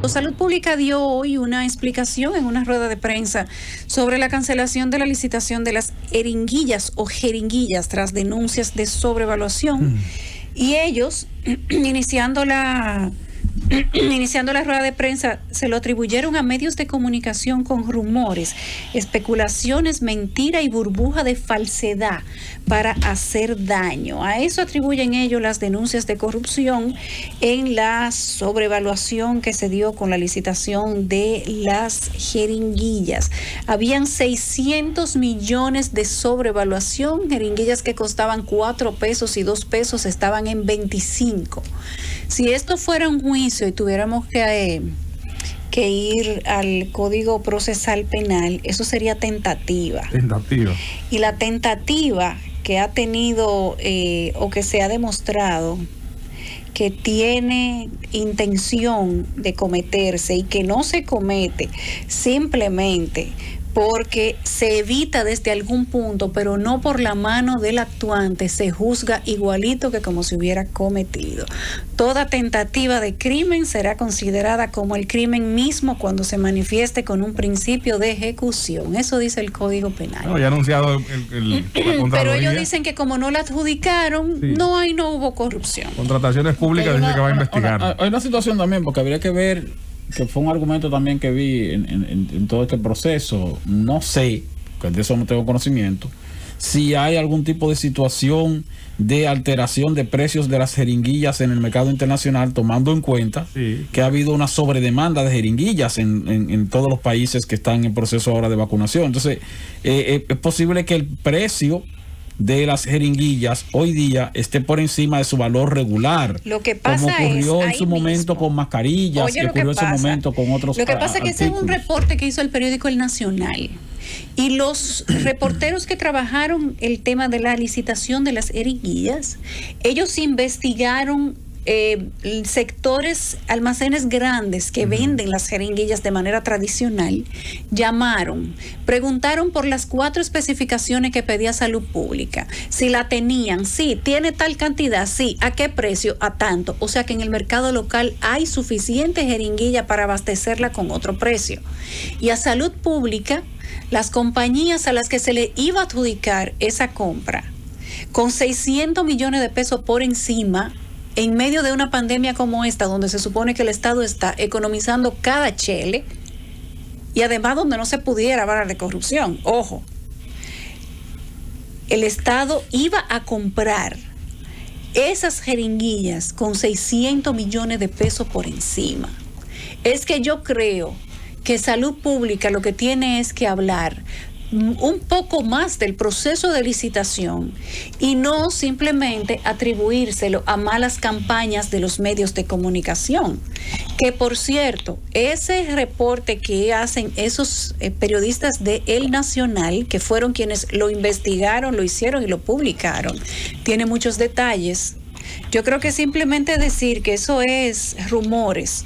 Salud Pública dio hoy una explicación en una rueda de prensa sobre la cancelación de la licitación de las jeringuillas o jeringuillas tras denuncias de sobrevaluación. Y ellos, iniciando la rueda de prensa, se lo atribuyeron a medios de comunicación con rumores, especulaciones, mentira y burbuja de falsedad para hacer daño. A eso atribuyen ellos las denuncias de corrupción en la sobrevaluación que se dio con la licitación de las jeringuillas. Habían 600 millones de sobrevaluación, jeringuillas que costaban 4 pesos y 2 pesos estaban en 25. Si esto fuera un juicio y tuviéramos que ir al Código Procesal Penal, eso sería tentativa. Y la tentativa que ha tenido o que se ha demostrado que tiene intención de cometerse y que no se comete simplemente porque se evita desde algún punto, pero no por la mano del actuante, se juzga igualito que como si hubiera cometido. Toda tentativa de crimen será considerada como el crimen mismo cuando se manifieste con un principio de ejecución. Eso dice el Código Penal. No, ya anunciado pero ellos dicen que como no la adjudicaron, sí, no hubo corrupción. Contrataciones públicas dice que va a investigar. Hay una situación también, porque habría que ver, que fue un argumento también que vi en todo este proceso. No sé, porque de eso no tengo conocimiento, si hay algún tipo de situación de alteración de precios de las jeringuillas en el mercado internacional, tomando en cuenta que ha habido una sobredemanda de jeringuillas en todos los países que están en proceso ahora de vacunación. Entonces, es posible que el precio de las jeringuillas hoy día esté por encima de su valor regular. Lo que pasa como ocurrió en su mismo momento con mascarillas, que ocurrió en su momento con otros. Lo que pasa es que ese es un reporte que hizo el periódico El Nacional. Y los reporteros que trabajaron el tema de la licitación de las jeringuillas, ellos investigaron sectores, almacenes grandes que venden las jeringuillas de manera tradicional, llamaron, preguntaron por las 4 especificaciones que pedía Salud Pública, si la tenían, sí, tiene tal cantidad, sí, a qué precio, a tanto, o sea que en el mercado local hay suficiente jeringuilla para abastecerla con otro precio. Y a Salud Pública, las compañías a las que se le iba a adjudicar esa compra, con 600 millones de pesos por encima, en medio de una pandemia como esta, donde se supone que el Estado está economizando cada chele, y además donde no se pudiera hablar de corrupción, ojo, el Estado iba a comprar esas jeringuillas con 600 millones de pesos por encima. Es que yo creo que Salud Pública lo que tiene es que hablar un poco más del proceso de licitación y no simplemente atribuírselo a malas campañas de los medios de comunicación. Que por cierto, ese reporte que hacen esos periodistas de El Nacional, que fueron quienes lo investigaron, lo hicieron y lo publicaron, tiene muchos detalles. Yo creo que simplemente decir que eso es rumores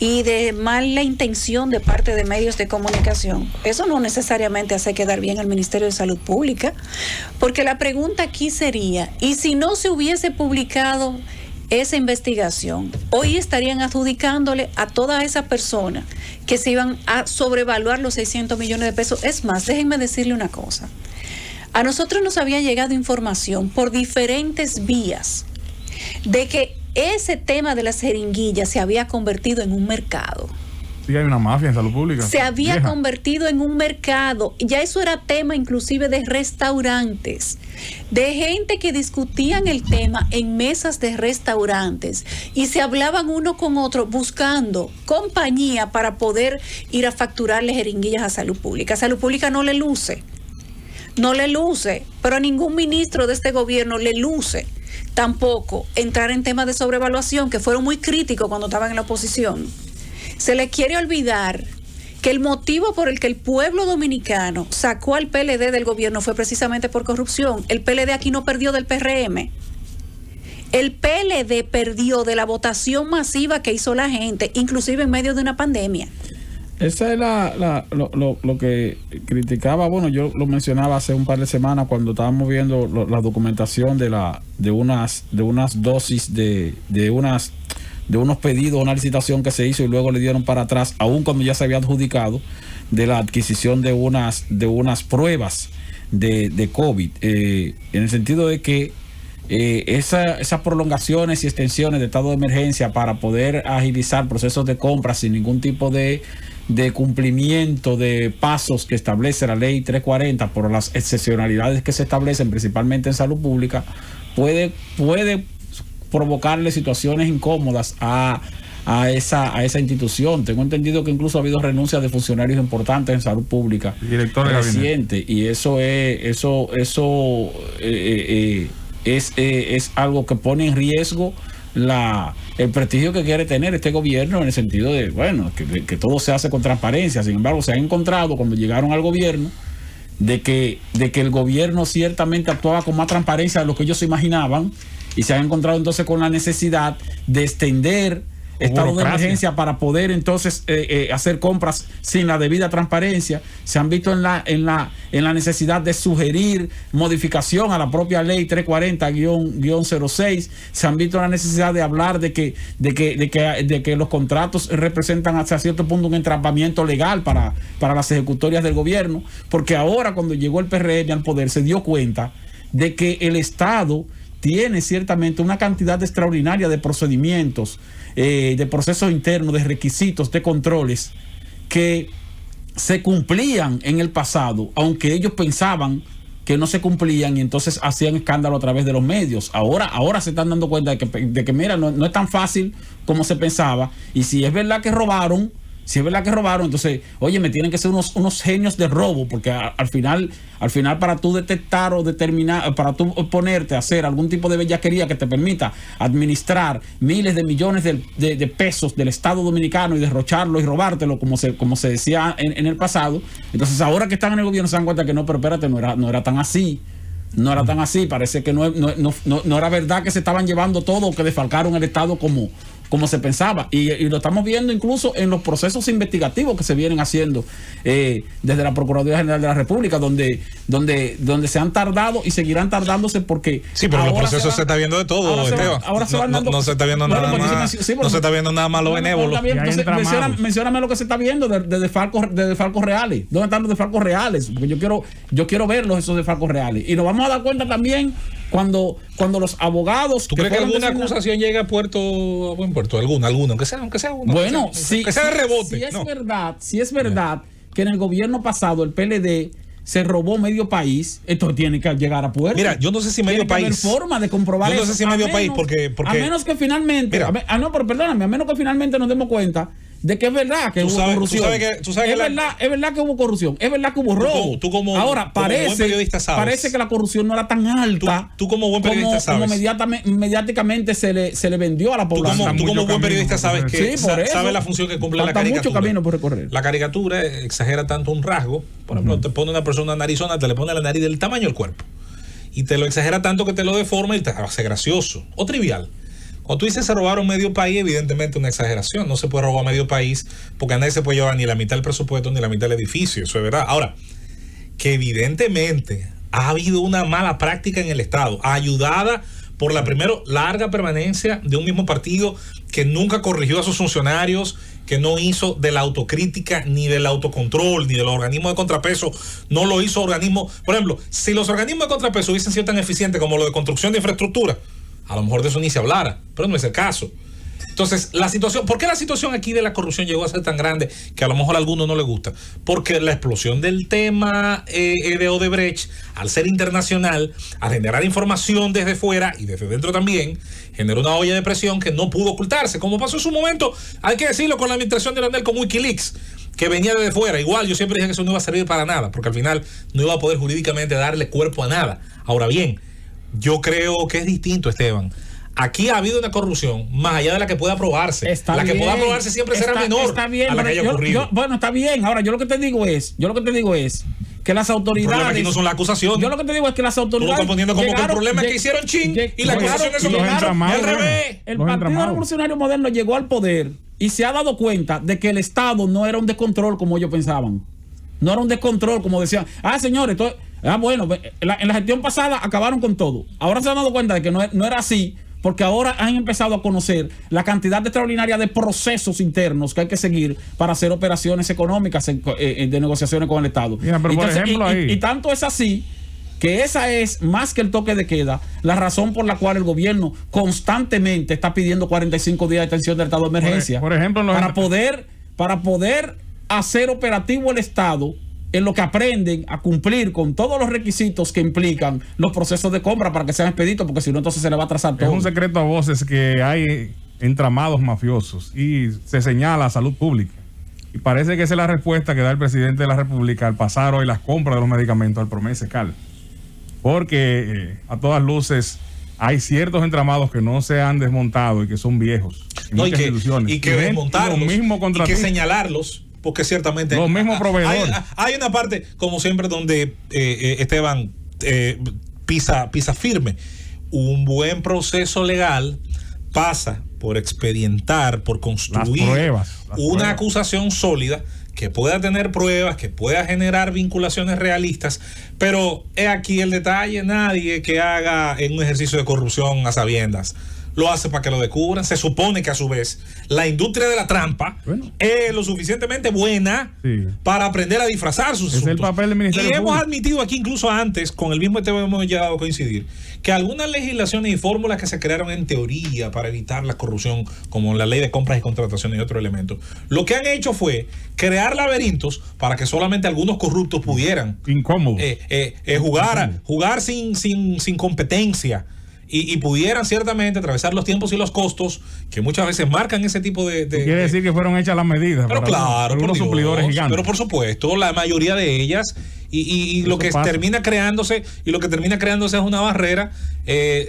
y de mala intención de parte de medios de comunicación, eso no necesariamente hace quedar bien al Ministerio de Salud Pública, porque la pregunta aquí sería, ¿y si no se hubiese publicado esa investigación? Hoy estarían adjudicándole a toda esa persona que se iban a sobrevaluar los 600 millones de pesos. Es más, déjenme decirle una cosa. A nosotros nos había llegado información por diferentes vías de que ese tema de las jeringuillas se había convertido en un mercado. Sí, hay una mafia en Salud Pública. Se había convertido en un mercado. Ya eso era tema inclusive de restaurantes, de gente que discutían el tema en mesas de restaurantes y se hablaban uno con otro buscando compañía para poder ir a facturarle jeringuillas a Salud Pública. Salud Pública no le luce, pero a ningún ministro de este gobierno le luce tampoco entrar en temas de sobrevaluación, que fueron muy críticos cuando estaban en la oposición. Se le quiere olvidar que el motivo por el que el pueblo dominicano sacó al PLD del gobierno fue precisamente por corrupción. El PLD aquí no perdió del PRM. El PLD perdió de la votación masiva que hizo la gente, inclusive en medio de una pandemia. Esa es lo que criticaba. Bueno, yo lo mencionaba hace un par de semanas cuando estábamos viendo la documentación de unas dosis de unas unos pedidos, una licitación que se hizo y luego le dieron para atrás, aún cuando ya se había adjudicado, de la adquisición de unas pruebas de COVID, en el sentido de que esas prolongaciones y extensiones de estado de emergencia para poder agilizar procesos de compra sin ningún tipo de cumplimiento de pasos que establece la ley 340 por las excepcionalidades que se establecen principalmente en salud pública, puede provocarle situaciones incómodas a esa institución. Tengo entendido que incluso ha habido renuncias de funcionarios importantes en salud pública reciente, y eso es algo que pone en riesgo el prestigio que quiere tener este gobierno, en el sentido de, bueno, que todo se hace con transparencia. Sin embargo, se han encontrado cuando llegaron al gobierno de que el gobierno ciertamente actuaba con más transparencia de lo que ellos se imaginaban, y se han encontrado entonces con la necesidad de extender estado de emergencia para poder entonces hacer compras sin la debida transparencia. Se han visto en la necesidad de sugerir modificación a la propia ley 340-06. Se han visto en la necesidad de hablar de que los contratos representan hasta cierto punto un entrampamiento legal para las ejecutorias del gobierno, porque ahora, cuando llegó el PRM al poder, se dio cuenta de que el Estado tiene ciertamente una cantidad extraordinaria de procedimientos, de procesos internos, de requisitos, de controles que se cumplían en el pasado, aunque ellos pensaban que no se cumplían, y entonces hacían escándalo a través de los medios. Ahora se están dando cuenta de que mira, no es tan fácil como se pensaba, y si es verdad que robaron, entonces, oye, me tienen que ser unos genios de robo, porque al final para tú detectar o determinar, para tú ponerte a hacer algún tipo de bellaquería que te permita administrar miles de millones de pesos del Estado Dominicano y derrocharlo y robártelo, como se decía en el pasado. Entonces, ahora que están en el gobierno, se dan cuenta que no, pero espérate, no era tan así. No era tan así. Parece que no era verdad que se estaban llevando todo, o que desfalcaron el Estado como se pensaba, y lo estamos viendo incluso en los procesos investigativos que se vienen haciendo desde la Procuraduría General de la República, donde se han tardado y seguirán tardándose, porque sí, pero en los procesos se está viendo de todo, Esteban. No se está viendo nada más, no se está viendo nada más lo benévolo. Entonces, mencióname lo que se está viendo de desfalcos reales. ¿Dónde están los desfalcos reales? Porque yo quiero verlos, esos desfalcos reales, y nos vamos a dar cuenta también cuando los abogados... ¿Tú crees que alguna acusación llega a buen puerto? Alguna, aunque sea una. Bueno, que sea de rebote. Si es verdad que en el gobierno pasado el PLD se robó medio país, esto tiene que llegar a puerto. Mira, yo no sé si medio país. Hay forma de comprobar eso. Yo no sé si medio país, porque a menos que finalmente... pero perdóname, a menos que finalmente nos demos cuenta de que es verdad que hubo corrupción. Es verdad que hubo corrupción. Es verdad que hubo robo. Ahora, parece que la corrupción no era tan alta. Tú como buen periodista sabes. Como mediáticamente se le vendió a la población. Tú como buen periodista sabes que sabes la función que cumple la caricatura. Mucho camino por recorrer. La caricatura exagera tanto un rasgo. Por ejemplo, te pone una persona narizona, te le pone la nariz del tamaño del cuerpo. Y te lo exagera tanto que te lo deforma y te hace gracioso o trivial. Cuando tú dices se robaron medio país, evidentemente una exageración. No se puede robar medio país, porque a nadie se puede llevar ni la mitad del presupuesto ni la mitad del edificio. Eso es verdad. Ahora, que evidentemente ha habido una mala práctica en el Estado, ayudada por la primero larga permanencia de un mismo partido que nunca corrigió a sus funcionarios, que no hizo de la autocrítica, ni del autocontrol, ni de los organismos de contrapeso. No lo hizo organismos. Por ejemplo, si los organismos de contrapeso hubiesen sido tan eficientes como lo de construcción de infraestructura, a lo mejor de eso ni se hablara, pero no es el caso. Entonces, ¿por qué la situación aquí de la corrupción llegó a ser tan grande que a lo mejor a algunos no les gusta? Porque la explosión del tema de Odebrecht, al ser internacional, al generar información desde fuera y desde dentro también, generó una olla de presión que no pudo ocultarse, como pasó en su momento, hay que decirlo, con la administración de Leonel con Wikileaks, que venía desde fuera. Igual yo siempre dije que eso no iba a servir para nada, porque al final no iba a poder jurídicamente darle cuerpo a nada. Ahora bien, yo creo que es distinto, Esteban. Aquí ha habido una corrupción más allá de la que pueda probarse. La que pueda probarse siempre será menor a la que haya ocurrido. Bueno, está bien. Ahora, yo lo que te digo es que las autoridades... El problema aquí no son las acusaciones. Yo lo que te digo es que las autoridades... Tú lo estás poniendo como que el problema es que hicieron chin y la acusación es al revés. El Partido Revolucionario Moderno llegó al poder y se ha dado cuenta de que el Estado no era un descontrol como ellos pensaban. No era un descontrol como decían. Señores, bueno, en la gestión pasada acabaron con todo. Ahora se han dado cuenta de que no era así, porque ahora han empezado a conocer la cantidad extraordinaria de procesos internos que hay que seguir para hacer operaciones económicas de negociaciones con el Estado. Mira, pero entonces, por ejemplo, y tanto es así que esa es, más que el toque de queda, la razón por la cual el gobierno constantemente está pidiendo 45 días de extensión del estado de emergencia. Por ejemplo, para poder hacer operativo el Estado en lo que aprenden a cumplir con todos los requisitos que implican los procesos de compra para que sean expeditos, porque si no, entonces se le va a atrasar todo. Es un secreto a voces que hay entramados mafiosos y se señala salud pública. Y parece que esa es la respuesta que da el presidente de la República al pasar hoy las compras de los medicamentos al Promescal. Porque a todas luces hay ciertos entramados que no se han desmontado y que son viejos. No, y que desmontarlos y que señalarlos, porque ciertamente los mismos proveedores. Hay una parte, como siempre, donde Esteban pisa firme. Un buen proceso legal pasa por expedientar, por construir una acusación sólida que pueda tener pruebas, que pueda generar vinculaciones realistas, pero he aquí el detalle: nadie que haga en un ejercicio de corrupción a sabiendas lo hace para que lo descubran. Se supone que a su vez la industria de la trampa es lo suficientemente buena para aprender a disfrazar sus asuntos. Es el papel del Ministerio y hemos Público. admitido aquí, incluso antes, con el mismo tema hemos llegado a coincidir, que algunas legislaciones y fórmulas que se crearon en teoría para evitar la corrupción, como la ley de compras y contrataciones y otros elementos, lo que han hecho fue crear laberintos para que solamente algunos corruptos pudieran jugar sin competencia. Y pudieran ciertamente atravesar los tiempos y los costos que muchas veces marcan ese tipo de quiere decir que fueron hechas las medidas. Pero claro, por suplidores gigantes. Pero por supuesto, la mayoría de ellas, y lo que termina creándose, es una barrera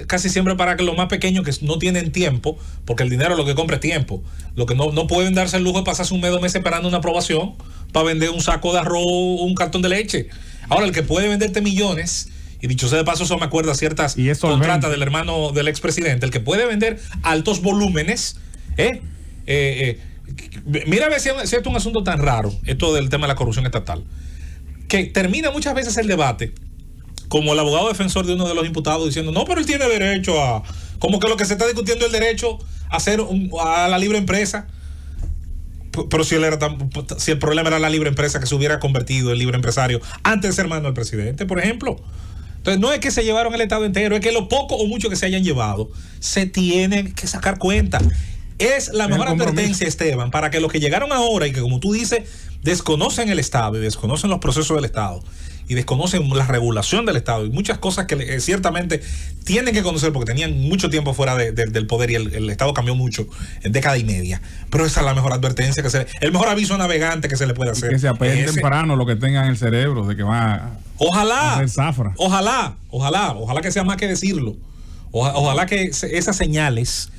casi siempre para que los más pequeños, que no tienen tiempo, porque el dinero lo que compra es tiempo, lo que no pueden darse el lujo de pasarse un mes esperando una aprobación para vender un saco de arroz o un cartón de leche. Ahora, el que puede venderte millones, y dicho sea de paso, eso me acuerda a ciertas contratas del hermano del expresidente, el que puede vender altos volúmenes, mira a ver si es un asunto tan raro, esto del tema de la corrupción estatal, que termina muchas veces el debate, como el abogado defensor de uno de los imputados diciendo, no, pero él tiene derecho a, como que lo que se está discutiendo es el derecho a hacer a la libre empresa. Pero si el problema era la libre empresa, que se hubiera convertido en libre empresario antes de ser hermano del presidente, por ejemplo. Entonces no es que se llevaron el Estado entero, es que lo poco o mucho que se hayan llevado se tiene que sacar cuenta. Es la mejor advertencia, Esteban, para que los que llegaron ahora y que, como tú dices, desconocen el Estado y desconocen los procesos del Estado y desconocen la regulación del Estado y muchas cosas que ciertamente tienen que conocer porque tenían mucho tiempo fuera del poder y el Estado cambió mucho en década y media. Pero esa es la mejor advertencia, el mejor aviso navegante que se le puede hacer. Que se apeguen temprano lo que tengan en el cerebro de que va a hacer zafra. Ojalá que sea más que decirlo. Ojalá que esas señales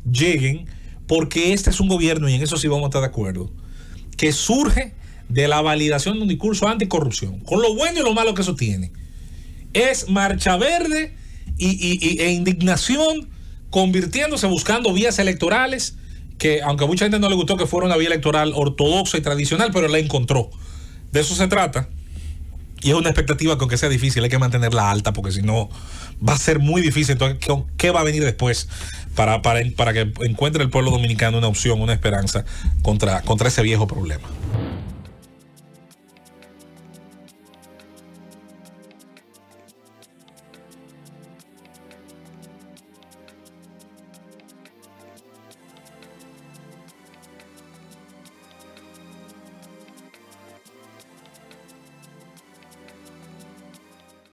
lleguen, porque este es un gobierno, y en eso sí vamos a estar de acuerdo, que surge de la validación de un discurso anticorrupción, con lo bueno y lo malo que eso tiene. Es marcha verde e indignación convirtiéndose, buscando vías electorales que, aunque a mucha gente no le gustó que fuera una vía electoral ortodoxa y tradicional, pero la encontró. De eso se trata. Y es una expectativa que, aunque sea difícil, hay que mantenerla alta, porque si no va a ser muy difícil. Entonces, ¿qué va a venir después para que encuentre el pueblo dominicano una opción, una esperanza contra ese viejo problema?